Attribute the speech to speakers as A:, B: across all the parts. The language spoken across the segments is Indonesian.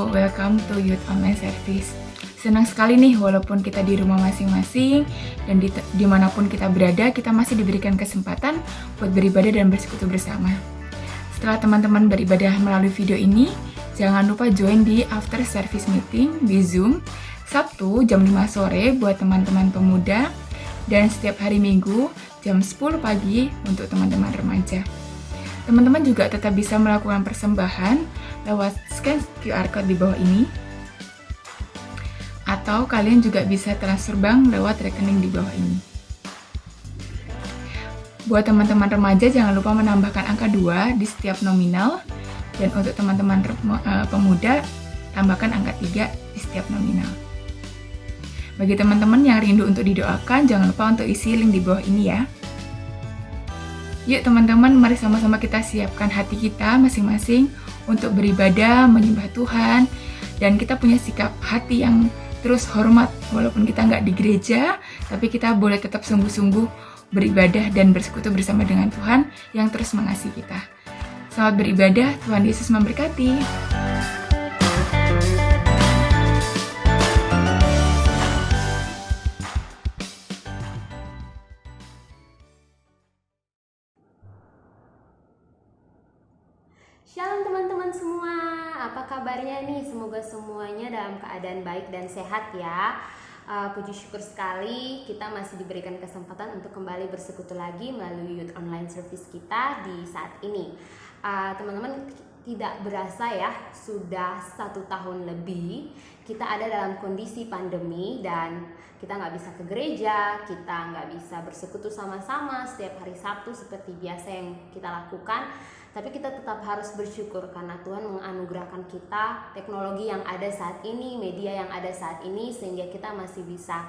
A: Halo, welcome to Youth Online Service. Senang sekali nih, walaupun kita di rumah masing-masing dan dimanapun kita berada, kita masih diberikan kesempatan buat beribadah dan bersekutu bersama. Setelah teman-teman beribadah melalui video ini, jangan lupa join di after service meeting di Zoom Sabtu jam 5 sore buat teman-teman pemuda dan setiap hari Minggu jam 10 pagi untuk teman-teman remaja. Teman-teman juga tetap bisa melakukan persembahan lewat scan QR Code di bawah ini. Atau kalian juga bisa transfer bank lewat rekening di bawah ini. Buat teman-teman remaja jangan lupa menambahkan angka 2 di setiap nominal. Dan untuk teman-teman pemuda, tambahkan angka 3 di setiap nominal. Bagi teman-teman yang rindu untuk didoakan, jangan lupa untuk isi link di bawah ini ya. Yuk teman-teman, mari sama-sama kita siapkan hati kita masing-masing untuk beribadah, menyembah Tuhan, dan kita punya sikap hati yang terus hormat, walaupun kita nggak di gereja, tapi kita boleh tetap sungguh-sungguh beribadah dan bersekutu bersama dengan Tuhan yang terus mengasihi kita. Selamat beribadah, Tuhan Yesus memberkati.
B: Shalom teman-teman semua, apa kabarnya nih? Semoga semuanya dalam keadaan baik dan sehat ya. Puji syukur sekali kita masih diberikan kesempatan untuk kembali bersekutu lagi melalui Youth Online Service kita di saat ini. Teman-teman, tidak berasa ya, sudah 1 tahun lebih kita ada dalam kondisi pandemi dan kita nggak bisa ke gereja, kita nggak bisa bersekutu sama-sama setiap hari Sabtu seperti biasa yang kita lakukan. Tapi kita tetap harus bersyukur karena Tuhan menganugerahkan kita teknologi yang ada saat ini, media yang ada saat ini, sehingga kita masih bisa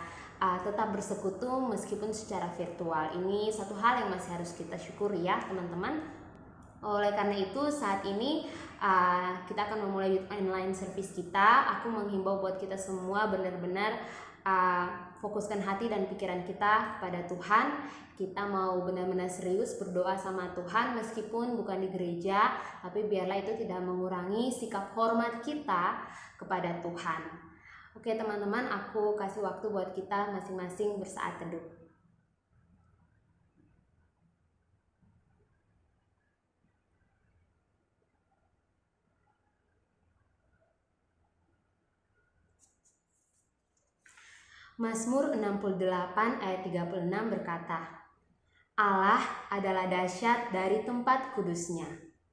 B: tetap bersekutu meskipun secara virtual. Ini satu hal yang masih harus kita syukuri ya teman-teman. Oleh karena itu saat ini kita akan memulai Youth Online Service kita. Aku menghimbau buat kita semua benar-benar fokuskan hati dan pikiran kita pada Tuhan. Kita mau benar-benar serius berdoa sama Tuhan meskipun bukan di gereja, tapi biarlah itu tidak mengurangi sikap hormat kita kepada Tuhan. Oke teman-teman, aku kasih waktu buat kita masing-masing bersaat teduh. Mazmur 68 ayat 36 berkata, Allah adalah dahsyat dari tempat kudusnya,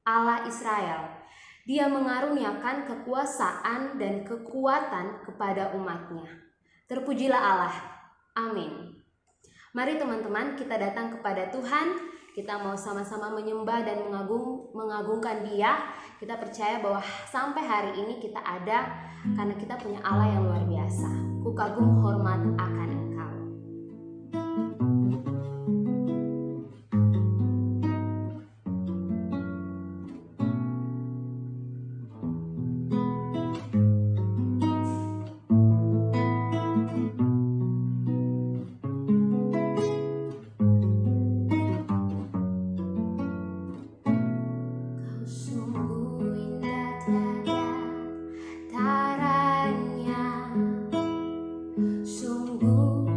B: Allah Israel. Dia mengaruniakan kekuasaan dan kekuatan kepada umatnya. Terpujilah Allah. Amin. Mari teman-teman kita datang kepada Tuhan. Kita mau sama-sama menyembah dan mengagungkan Dia. Kita percaya bahwa sampai hari ini kita ada karena kita punya Allah yang luar biasa. Ku kagum hormat akan Engkau. Sungguh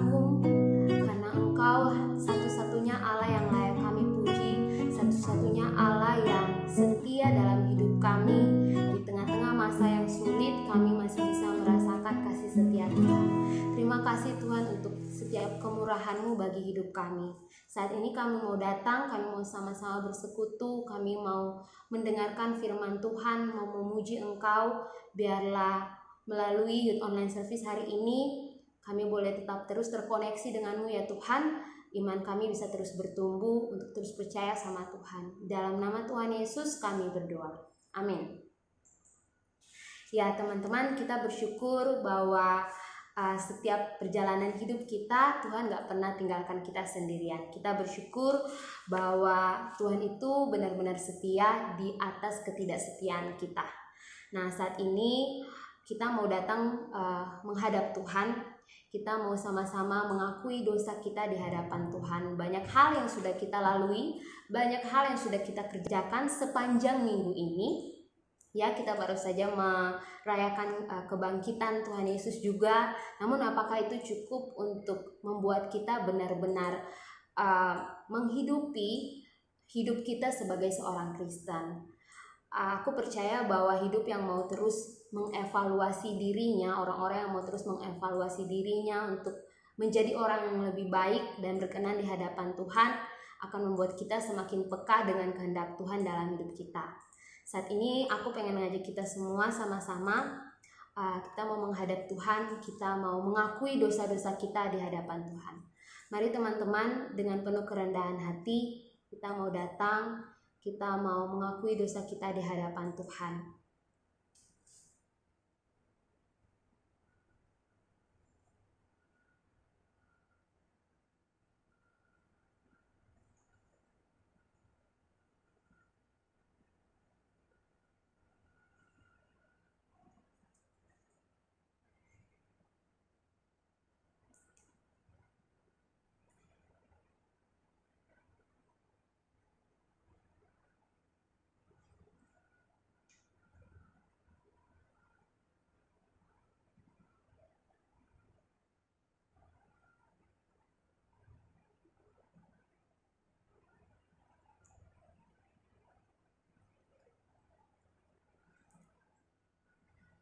B: agung, karena Engkau satu-satunya Allah yang layak kami puji, satu-satunya Allah yang setia dalam hidup kami. Di tengah-tengah masa yang sulit, kami masih bisa merasakan kasih setia Tuhan. Terima kasih Tuhan untuk setiap kemurahan-Mu bagi hidup kami. Saat ini kami mau datang, kami mau sama-sama bersekutu, kami mau mendengarkan firman Tuhan, mau memuji Engkau. Biarlah melalui Youth Online Service hari ini, kami boleh tetap terus terkoneksi dengan-Mu ya Tuhan. Iman kami bisa terus bertumbuh untuk terus percaya sama Tuhan. Dalam nama Tuhan Yesus kami berdoa. Amin. Ya teman-teman, kita bersyukur bahwa setiap perjalanan hidup kita, Tuhan gak pernah tinggalkan kita sendirian. Kita bersyukur bahwa Tuhan itu benar-benar setia di atas ketidaksetiaan kita. Nah saat ini kita mau datang menghadap Tuhan. Kita mau sama-sama mengakui dosa kita di hadapan Tuhan. Banyak hal yang sudah kita lalui, banyak hal yang sudah kita kerjakan sepanjang minggu ini. Ya, kita baru saja merayakan kebangkitan Tuhan Yesus juga. Namun apakah itu cukup untuk membuat kita benar-benar menghidupi hidup kita sebagai seorang Kristen? Aku percaya bahwa hidup yang mau terus mengevaluasi dirinya, orang-orang yang mau terus mengevaluasi dirinya untuk menjadi orang yang lebih baik dan berkenan di hadapan Tuhan akan membuat kita semakin peka dengan kehendak Tuhan dalam hidup kita. Saat ini aku pengen mengajak kita semua sama-sama kita mau menghadap Tuhan, kita mau mengakui dosa-dosa kita di hadapan Tuhan. Mari teman-teman, dengan penuh kerendahan hati kita mau datang, kita mau mengakui dosa kita di hadapan Tuhan.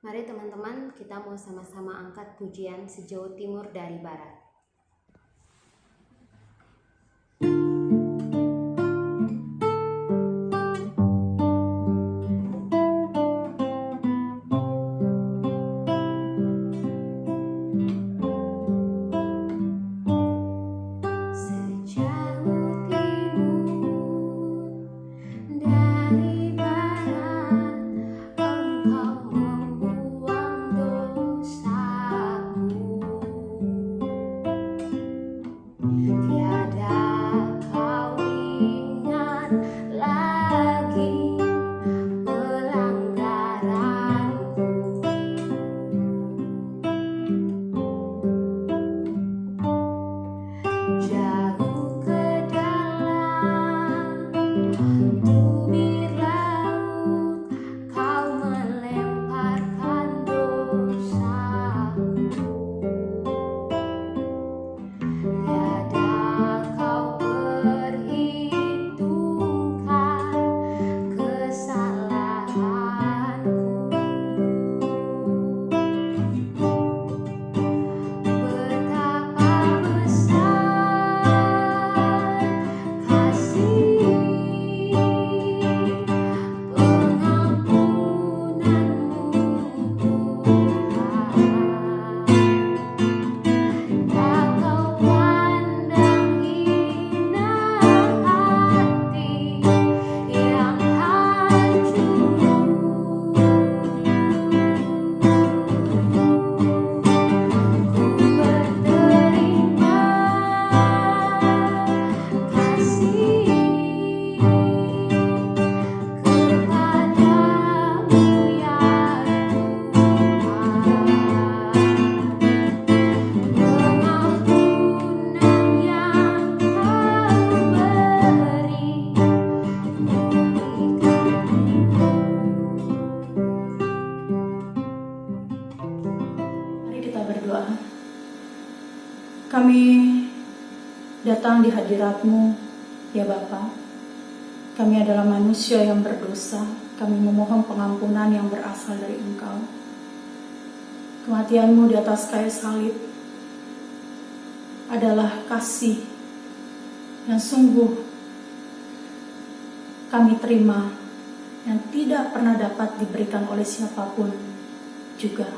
B: Mari teman-teman, kita mau sama-sama angkat pujian sejauh timur dari barat.
C: datang di hadirat-Mu, ya Bapa. Kami adalah manusia yang berdosa. Kami memohon pengampunan yang berasal dari Engkau. Kematian-Mu di atas kayu salib adalah kasih yang sungguh kami terima, yang tidak pernah dapat diberikan oleh siapapun juga.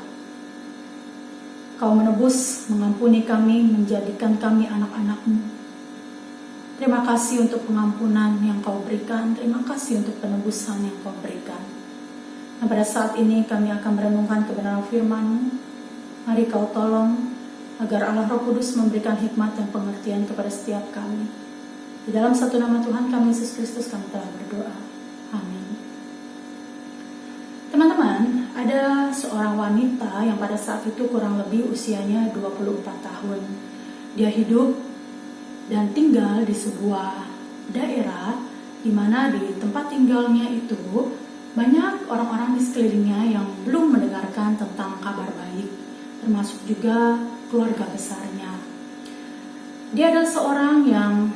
C: Kau menebus, mengampuni kami, menjadikan kami anak-anak-Mu. Terima kasih untuk pengampunan yang Kau berikan. Terima kasih untuk penebusan yang Kau berikan. Nah, pada saat ini kami akan merenungkan kebenaran firman-Mu. Mari Kau tolong agar Allah Roh Kudus memberikan hikmat dan pengertian kepada setiap kami. Di dalam satu nama Tuhan kami Yesus Kristus kami telah berdoa. Amin. Teman-teman, ada seorang wanita yang pada saat itu kurang lebih usianya 24 tahun. Dia hidup dan tinggal di sebuah daerah di mana di tempat tinggalnya itu banyak orang-orang di sekelilingnya yang belum mendengarkan tentang kabar baik, termasuk juga keluarga besarnya. Dia adalah seorang yang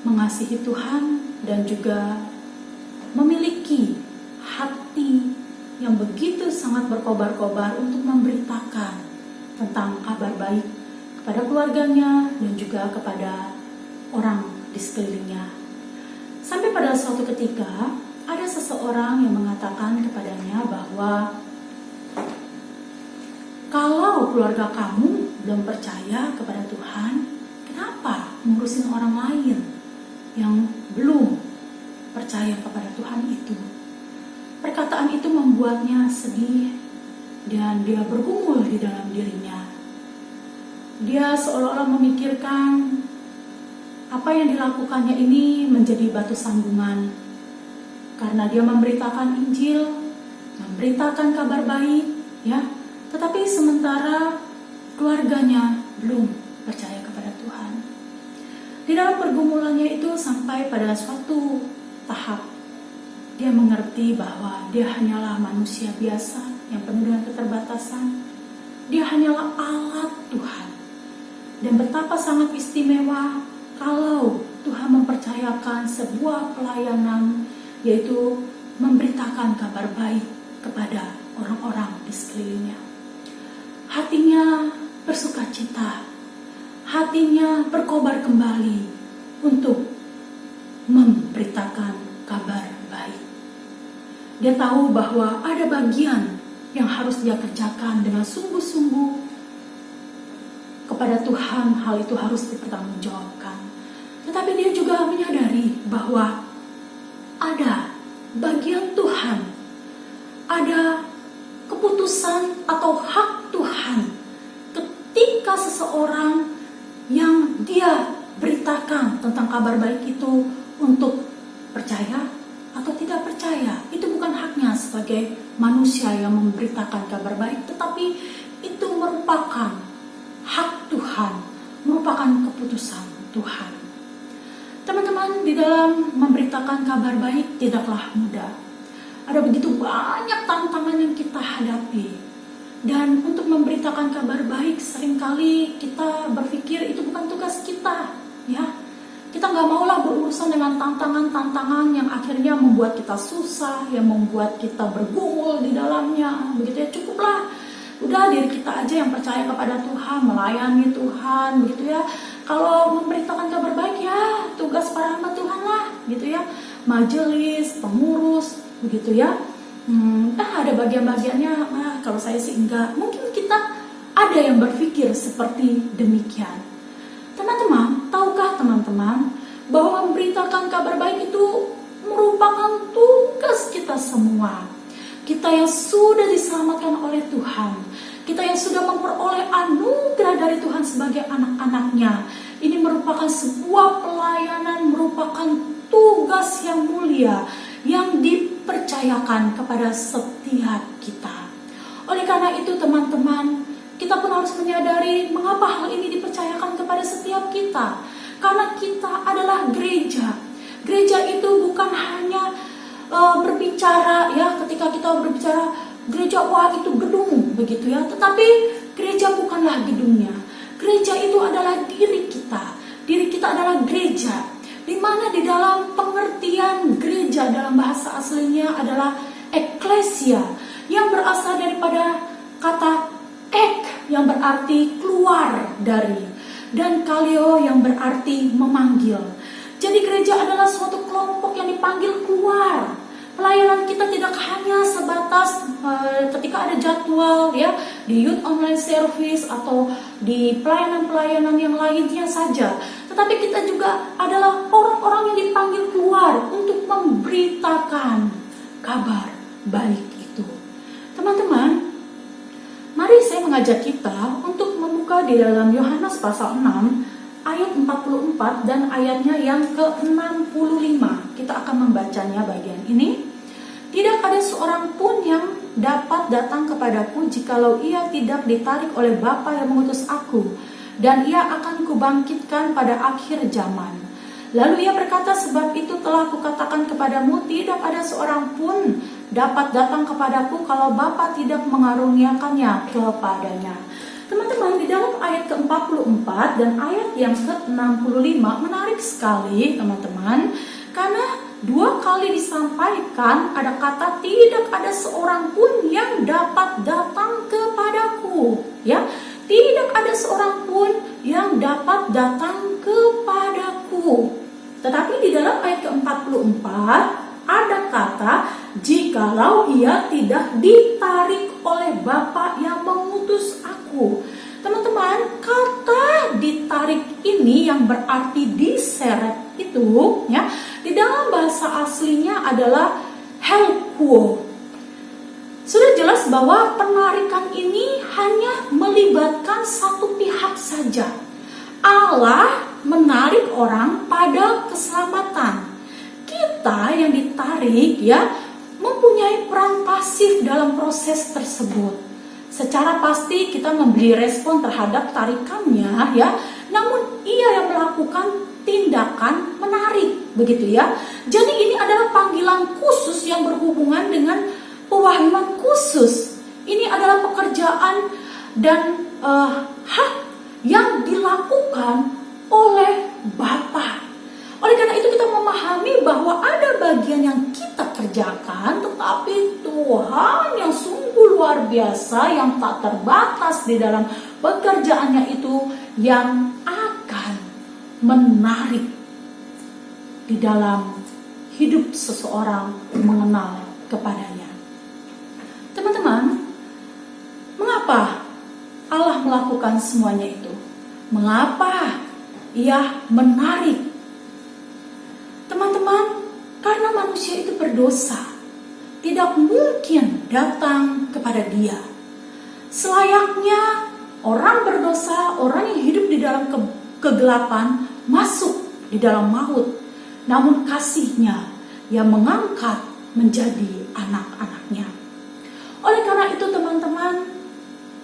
C: mengasihi Tuhan dan juga memiliki hati yang begitu sangat berkobar-kobar untuk memberitakan tentang kabar baik kepada keluarganya dan juga kepada orang di sekelilingnya. Sampai pada suatu ketika ada seseorang yang mengatakan kepadanya bahwa kalau keluarga kamu belum percaya kepada Tuhan, kenapa ngurusin orang lain yang belum percaya kepada Tuhan itu? Perkataan itu membuatnya sedih dan dia bergumul di dalam dirinya. Dia seolah-olah memikirkan apa yang dilakukannya ini menjadi batu sandungan. Karena dia memberitakan Injil, memberitakan kabar baik, ya. Tetapi sementara keluarganya belum percaya kepada Tuhan. Di dalam pergumulannya itu sampai pada suatu tahap dia mengerti bahwa dia hanyalah manusia biasa yang penuh dengan keterbatasan. Dia hanyalah alat Tuhan. Dan betapa sangat istimewa kalau Tuhan mempercayakan sebuah pelayanan, yaitu memberitakan kabar baik kepada orang-orang di sekelilingnya. Hatinya bersukacita, hatinya berkobar kembali untuk memberitakan kabar baik. Dia tahu bahwa ada bagian yang harus dia kerjakan dengan sungguh-sungguh kepada Tuhan. Hal itu harus dipertanggungjawabkan. Tetapi dia juga menyadari bahwa ada bagian Tuhan, ada keputusan atau hak Tuhan ketika seseorang yang dia beritakan tentang kabar baik itu untuk percaya atau tidak percaya. Itu bukan haknya sebagai manusia yang memberitakan kabar baik, tetapi itu merupakan hak Tuhan, merupakan keputusan Tuhan. Teman-teman, di dalam memberitakan kabar baik tidaklah mudah. Ada begitu banyak tantangan yang kita hadapi. Dan untuk memberitakan kabar baik seringkali kita berpikir itu bukan tugas kita, ya. Kita nggak maulah berurusan dengan tantangan-tantangan yang akhirnya membuat kita susah, yang membuat kita bergumul di dalamnya, begitu ya. Cukuplah, udah diri kita aja yang percaya kepada Tuhan, melayani Tuhan, begitu ya. Kalau memberitakan kabar baik ya tugas para hamba Tuhan lah, gitu ya. Majelis, pengurus, begitu ya. Ada bagian-bagiannya. Kalau saya sih enggak. Mungkin kita ada yang berpikir seperti demikian. Teman-teman, tahukah teman-teman bahwa memberitakan kabar baik itu merupakan tugas kita semua. Kita yang sudah diselamatkan oleh Tuhan, kita yang sudah memperoleh anugerah dari Tuhan sebagai anak-anaknya. Ini merupakan sebuah pelayanan, merupakan tugas yang mulia yang dipercayakan kepada setiap kita. Oleh karena itu teman-teman, kita pun harus menyadari mengapa hal ini dipercayakan kepada setiap kita. Karena kita adalah gereja. Gereja itu bukan hanya berbicara, ya, ketika kita berbicara gereja, wah itu gedung, begitu ya. Tetapi gereja bukanlah gedungnya. Gereja itu adalah diri kita. diri kita adalah gereja, di mana di dalam pengertian gereja dalam bahasa aslinya adalah eklesia, yang berasal daripada kata ek yang berarti keluar dari, dan kaleo yang berarti memanggil. Jadi gereja adalah suatu kelompok yang dipanggil keluar. Pelayanan kita tidak hanya sebatas ketika ada jadwal ya di youth online service atau di pelayanan-pelayanan yang lainnya saja, tetapi kita juga adalah orang-orang yang dipanggil keluar untuk memberitakan kabar baik itu. Teman-teman, mari saya mengajak kita untuk membuka di dalam Yohanes pasal 6 ayat 44 dan ayatnya yang ke-65. Kita akan membacanya bagian ini. Tidak ada seorang pun yang dapat datang kepadaku jikalau ia tidak ditarik oleh Bapa yang mengutus aku, dan ia akan kubangkitkan pada akhir zaman. Lalu ia berkata, sebab itu telah kukatakan kepadamu, tidak ada seorang pun dapat datang kepadaku kalau Bapa tidak mengaruniakannya kepadanya. Teman-teman, di dalam ayat ke-44 dan ayat yang ke-65 menarik sekali teman-teman, karena dua kali disampaikan ada kata tidak ada seorang pun yang dapat datang kepadaku, ya. Tidak ada seorang pun yang dapat datang kepadaku. Tetapi di dalam ayat ke-44 ada kata jikalau ia tidak ditarik oleh Bapa yang mengutus aku. Teman-teman, kata ditarik ini yang berarti diseret itu ya, di dalam bahasa aslinya adalah helkuo. Sudah jelas bahwa penarikan ini hanya melibatkan satu pihak saja. Allah menarik orang pada keselamatan. Kita yang ditarik ya mempunyai peran pasif dalam proses tersebut. Secara pasti kita memberi respon terhadap tarikannya ya, namun ia yang melakukan tindakan menarik, begitu ya. Jadi ini adalah panggilan khusus yang berhubungan dengan pewahyuan khusus. Ini adalah pekerjaan dan hak yang dilakukan oleh Bapa. Oleh karena itu kita memahami bahwa ada bagian yang kita kerjakan, tetapi Tuhan yang sungguh luar biasa, yang tak terbatas di dalam pekerjaannya itu, yang akan menarik di dalam hidup seseorang mengenal kepadanya. Teman-teman, mengapa Allah melakukan semuanya itu? Mengapa Ia menarik? Teman-teman, karena manusia itu berdosa, tidak mungkin datang kepada Dia. Selayaknya orang berdosa, orang yang hidup di dalam kegelapan, masuk di dalam maut. Namun kasih-Nya yang mengangkat menjadi anak-anak-Nya. Oleh karena itu teman-teman,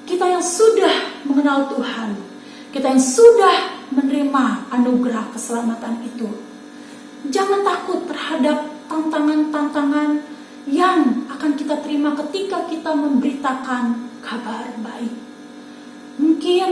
C: kita yang sudah mengenal Tuhan, kita yang sudah menerima anugerah keselamatan itu, jangan takut terhadap tantangan-tantangan yang akan kita terima ketika kita memberitakan kabar baik. Mungkin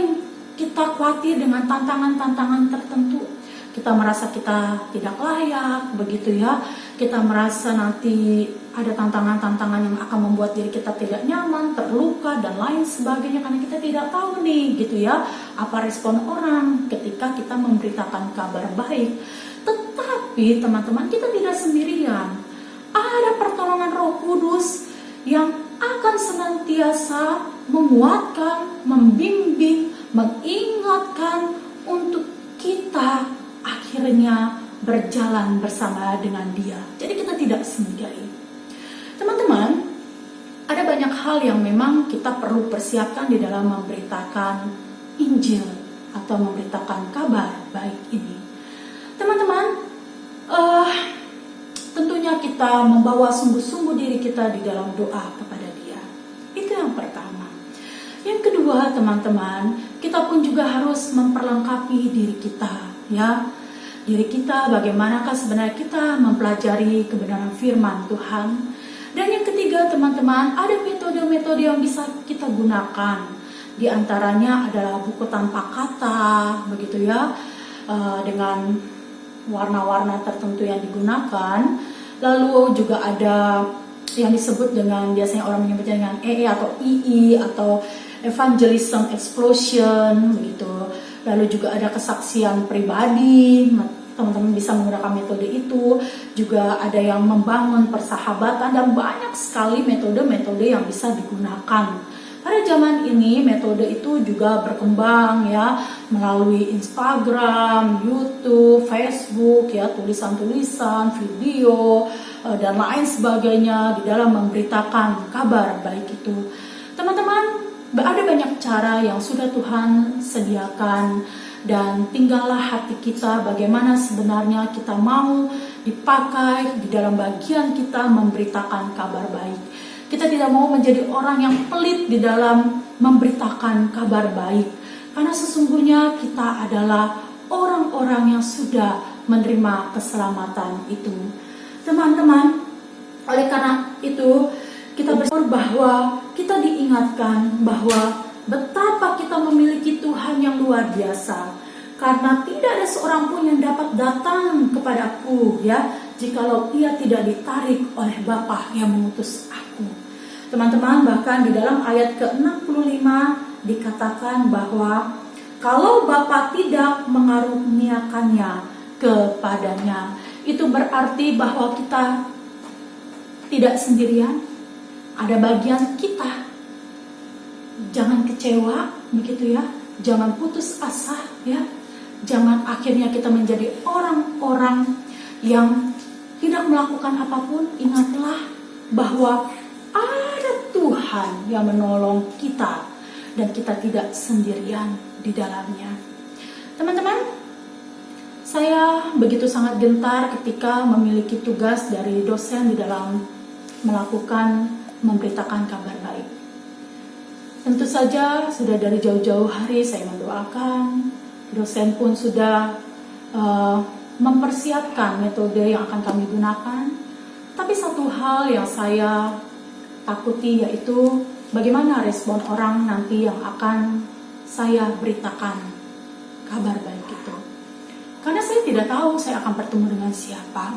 C: kita khawatir dengan tantangan-tantangan tertentu. Kita merasa kita tidak layak, begitu ya. Kita merasa nanti ada tantangan-tantangan yang akan membuat diri kita tidak nyaman, terluka, dan lain sebagainya. Karena kita tidak tahu nih, gitu ya, apa respon orang ketika kita memberitakan kabar baik. Tetapi teman-teman, kita tidak sendirian. Ada pertolongan Roh Kudus yang akan senantiasa menguatkan, membimbing, mengingatkan untuk kita akhirnya berjalan bersama dengan Dia. Jadi kita tidak sendiri. Teman-teman, ada banyak hal yang memang kita perlu persiapkan di dalam memberitakan Injil atau memberitakan kabar baik ini. Teman-teman, tentunya kita membawa sungguh-sungguh diri kita di dalam doa kepada Dia. Itu yang pertama. Yang kedua, teman-teman, kita pun juga harus memperlengkapi diri kita, ya. Diri kita, bagaimanakah sebenarnya kita mempelajari kebenaran firman Tuhan. Dan yang ketiga, teman-teman, ada metode-metode yang bisa kita gunakan. Di antaranya adalah buku tanpa kata, begitu ya. dengan warna-warna tertentu yang digunakan. Lalu juga ada yang disebut dengan, biasanya orang menyebutnya dengan EE atau II atau Evangelism Explosion begitu. Lalu juga ada kesaksian pribadi, teman-teman bisa menggunakan metode itu. Juga ada yang membangun persahabatan, dan banyak sekali metode-metode yang bisa digunakan. Pada zaman ini metode itu juga berkembang ya, melalui Instagram, YouTube, Facebook ya, tulisan-tulisan, video dan lain sebagainya di dalam memberitakan kabar baik itu. Teman-teman, ada banyak cara yang sudah Tuhan sediakan, dan tinggallah hati kita bagaimana sebenarnya kita mau dipakai di dalam bagian kita memberitakan kabar baik. Kita tidak mau menjadi orang yang pelit di dalam memberitakan kabar baik, karena sesungguhnya kita adalah orang-orang yang sudah menerima keselamatan itu. Teman-teman, oleh karena itu kita bersyukur bahwa kita diingatkan bahwa betapa kita memiliki Tuhan yang luar biasa, karena tidak ada seorang pun yang dapat datang kepadaku ya, jikalau ia tidak ditarik oleh Bapa yang mengutus aku. Teman-teman, bahkan di dalam ayat ke-65 dikatakan bahwa kalau Bapa tidak mengaruniakannya kepadanya, itu berarti bahwa kita tidak sendirian, ada bagian kita. Jangan kecewa begitu ya, jangan putus asa ya, jangan akhirnya kita menjadi orang-orang yang tidak melakukan apapun. Ingatlah bahwa ada Tuhan yang menolong kita, dan kita tidak sendirian di dalamnya. Teman-teman, saya begitu sangat gentar ketika memiliki tugas dari dosen di dalam melakukan memberitakan kabar baik. Tentu saja sudah dari jauh-jauh hari saya mendoakan, dosen pun sudah mempersiapkan metode yang akan kami gunakan. Tapi satu hal yang saya takuti, yaitu bagaimana respon orang nanti yang akan saya beritakan kabar baik itu. Karena saya tidak tahu saya akan bertemu dengan siapa.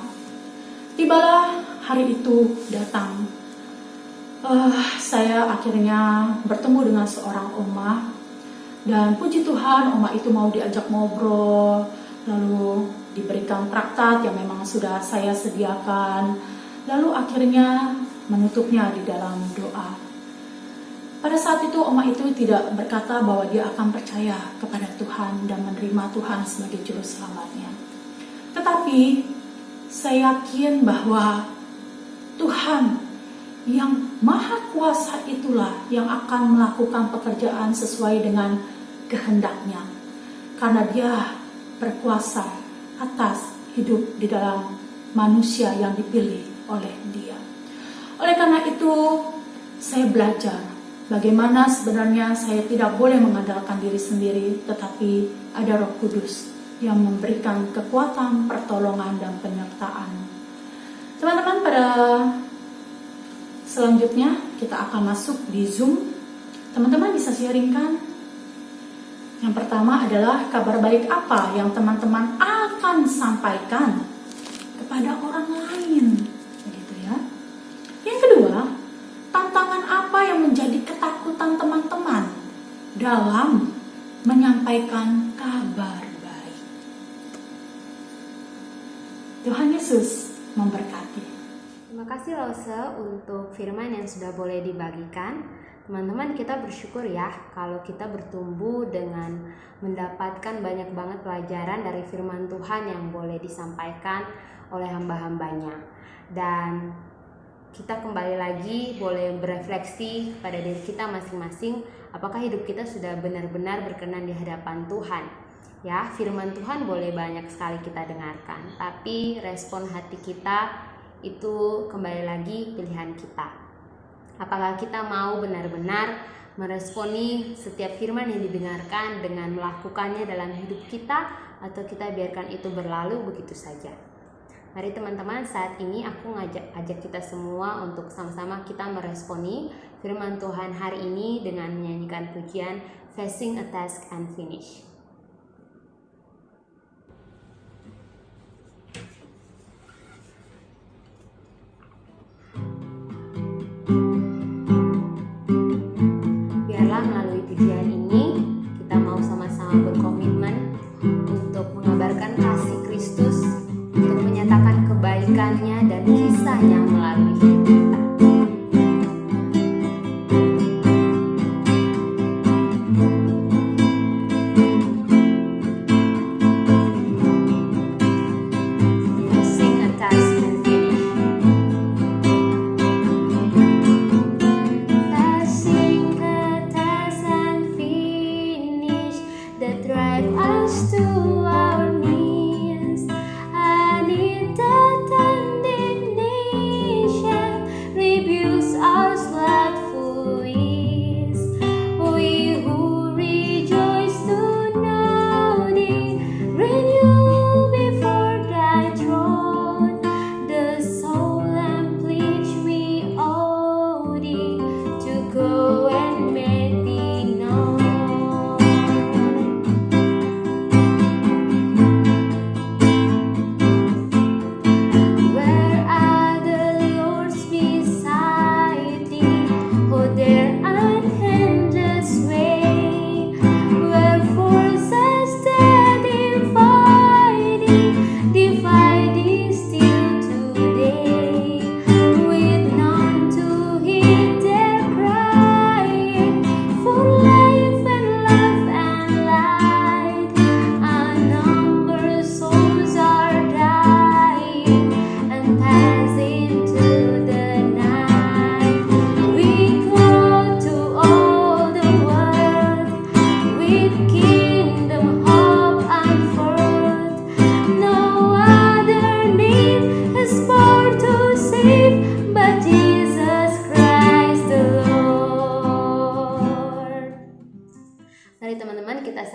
C: Tibalah hari itu datang. Saya akhirnya bertemu dengan seorang omah, dan puji Tuhan omah itu mau diajak ngobrol, lalu diberikan traktat yang memang sudah saya sediakan, lalu akhirnya menutupnya di dalam doa. Pada saat itu omah itu tidak berkata bahwa dia akan percaya kepada Tuhan dan menerima Tuhan sebagai juru selamatnya. Tetapi saya yakin bahwa Tuhan yang maha kuasa itulah yang akan melakukan pekerjaan sesuai dengan kehendaknya, karena dia berkuasa atas hidup di dalam manusia yang dipilih oleh dia. Oleh karena itu saya belajar bagaimana sebenarnya saya tidak boleh mengandalkan diri sendiri, tetapi ada Roh Kudus yang memberikan kekuatan, pertolongan, dan penyertaan. Teman-teman, pada selanjutnya kita akan masuk di Zoom. Teman-teman bisa sharingkan. Yang pertama adalah kabar baik apa yang teman-teman akan sampaikan kepada orang lain, begitu ya. Yang kedua, tantangan apa yang menjadi ketakutan teman-teman dalam menyampaikan kabar baik. Tuhan Yesus memberkati.
B: Terima kasih Lose untuk firman yang sudah boleh dibagikan. Teman-teman, kita bersyukur ya kalau kita bertumbuh dengan mendapatkan banyak banget pelajaran dari firman Tuhan yang boleh disampaikan oleh hamba-hambanya. Dan kita kembali lagi boleh berefleksi pada diri kita masing-masing, apakah hidup kita sudah benar-benar berkenan di hadapan Tuhan. Ya, firman Tuhan boleh banyak sekali kita dengarkan, tapi respon hati kita itu kembali lagi pilihan kita. Apakah kita mau benar-benar meresponi setiap firman yang didengarkan dengan melakukannya dalam hidup kita, atau kita biarkan itu berlalu begitu saja. Mari teman-teman, saat ini aku ajak kita semua untuk sama-sama kita meresponi firman Tuhan hari ini dengan menyanyikan pujian Facing a Task and Finish.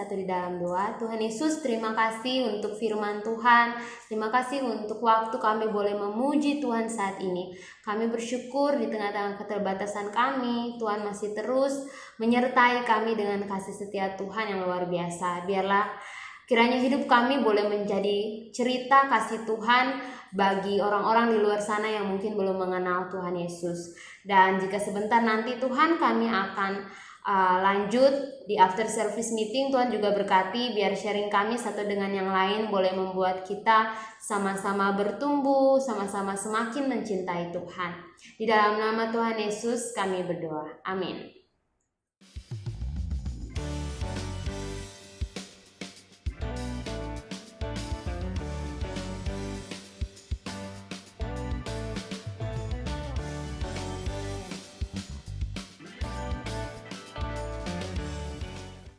B: bersatu di dalam doa. Tuhan Yesus, terima kasih untuk firman Tuhan. Terima kasih untuk waktu kami boleh memuji Tuhan saat ini. Kami bersyukur di tengah-tengah keterbatasan kami, Tuhan masih terus menyertai kami dengan kasih setia Tuhan yang luar biasa. Biarlah kiranya hidup kami boleh menjadi cerita kasih Tuhan bagi orang-orang di luar sana yang mungkin belum mengenal Tuhan Yesus. Dan jika sebentar nanti Tuhan kami akan lanjut di after service meeting, Tuhan juga berkati biar sharing kami satu dengan yang lain boleh membuat kita sama-sama bertumbuh, sama-sama semakin mencintai Tuhan. Di dalam nama Tuhan Yesus kami berdoa. Amin.